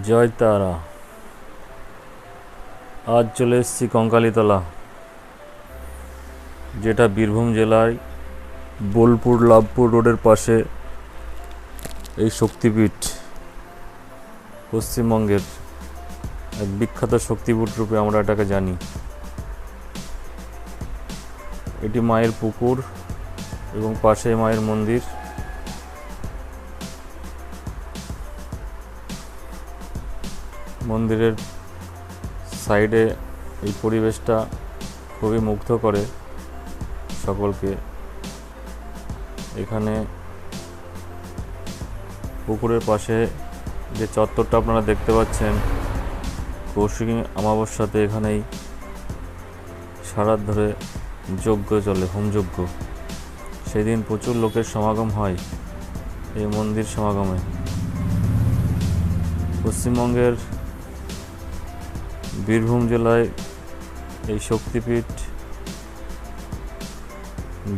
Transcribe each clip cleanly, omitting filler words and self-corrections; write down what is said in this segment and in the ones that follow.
জয় তারা। আজ চলে এসেছি কঙ্কালীতলা, যেটা বীরভূম জেলায় বোলপুর লাভপুর রোডের পাশে। এই শক্তিপীঠ পশ্চিমবঙ্গের এক বিখ্যাত শক্তিপীঠ রূপে আমরা এটাকে জানি। এটি মায়ের পুকুর এবং পাশে মায়ের মন্দির। মন্দিরের সাইডে এই পরিবেশটা খুবই মুগ্ধ করে সকলকে। এখানে পুকুরের পাশে যে চত্বরটা আপনারা দেখতে পাচ্ছেন, কৌশিকী অমাবস্যাতে এখানেই সারাত ধরে যজ্ঞ চলে, হোমযজ্ঞ। সেদিন প্রচুর লোকের সমাগম হয় এই মন্দির সমাগমে। পশ্চিমবঙ্গের বীরভূম জেলায় এই শক্তিপীঠ,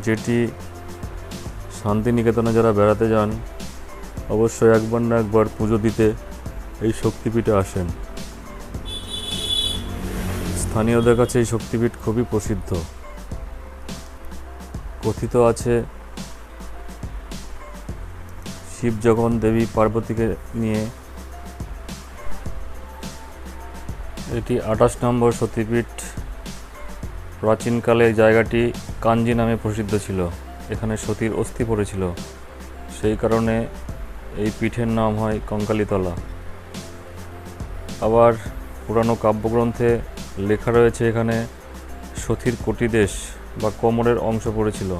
যেটি শান্তিনিকেতনে যারা বেড়াতে যান অবশ্যই একবার না একবার পুজো দিতে এই শক্তিপীঠে আসেন। স্থানীয়দের কাছে এই শক্তিপীঠ খুবই প্রসিদ্ধ। কথিত আছে শিব যখন দেবী পার্বতীকে নিয়ে, এটি 28 নম্বর সতীপীঠ। প্রাচীনকালে এই জায়গাটি কাঞ্জি নামে প্রসিদ্ধ ছিল। এখানে সতীর অস্থি পড়েছিল, সেই কারণে এই পীঠের নাম হয় কঙ্কালীতলা। আবার পুরানো কাব্যগ্রন্থে লেখা রয়েছে এখানে সতীর কটিদেশ বা কোমরের অংশ পড়েছিল।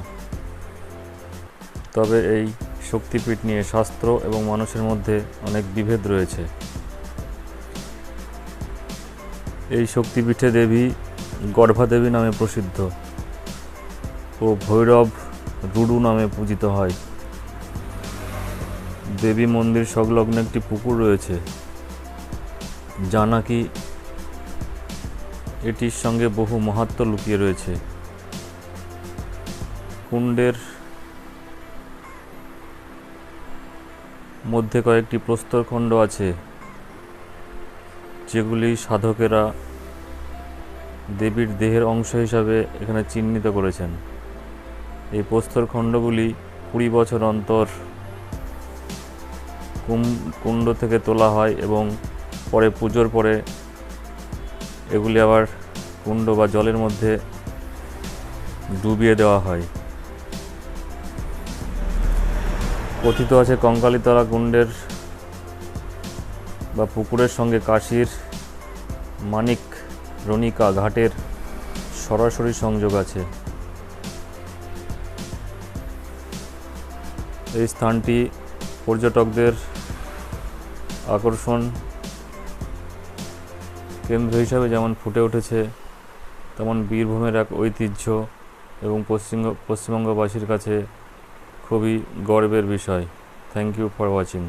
তবে এই শক্তিপীঠ নিয়ে শাস্ত্র এবং মানুষের মধ্যে অনেক বিভেদ রয়েছে। এই শক্তিপীঠে দেবী গর্ভাদেবী নামে প্রসিদ্ধ ও ভৈরব রুডু নামে পূজিত হয়। দেবী মন্দির সংলগ্ন একটি পুকুর রয়েছে, যা নাকি এটির সঙ্গে বহু মাহাত্ম্য লুকিয়ে রয়েছে। কুণ্ডের মধ্যে কয়েকটি প্রস্তরখণ্ড আছে, যেগুলি সাধকেরা দেবীর দেহের অংশ হিসাবে এখানে চিহ্নিত করেছেন। এই প্রস্তরখণ্ডগুলি 20 বছর অন্তর কুণ্ড থেকে তোলা হয় এবং পরে পুজোর পরে এগুলি আবার কুণ্ড বা জলের মধ্যে ডুবিয়ে দেওয়া হয়। কথিত আছে কঙ্কালীতলা কুণ্ডের বা পুকুরের সঙ্গে কাশীর মানিক রণিকা ঘাটের সরাসরি সংযোগ আছে। এই স্থানটি পর্যটকদের আকর্ষণ কেন্দ্র হিসাবে যেমন ফুটে উঠেছে, তেমন বীরভূমের এক ঐতিহ্য এবং পশ্চিমবঙ্গবাসীর কাছে খুবই গর্বের বিষয়। Thank you for watching.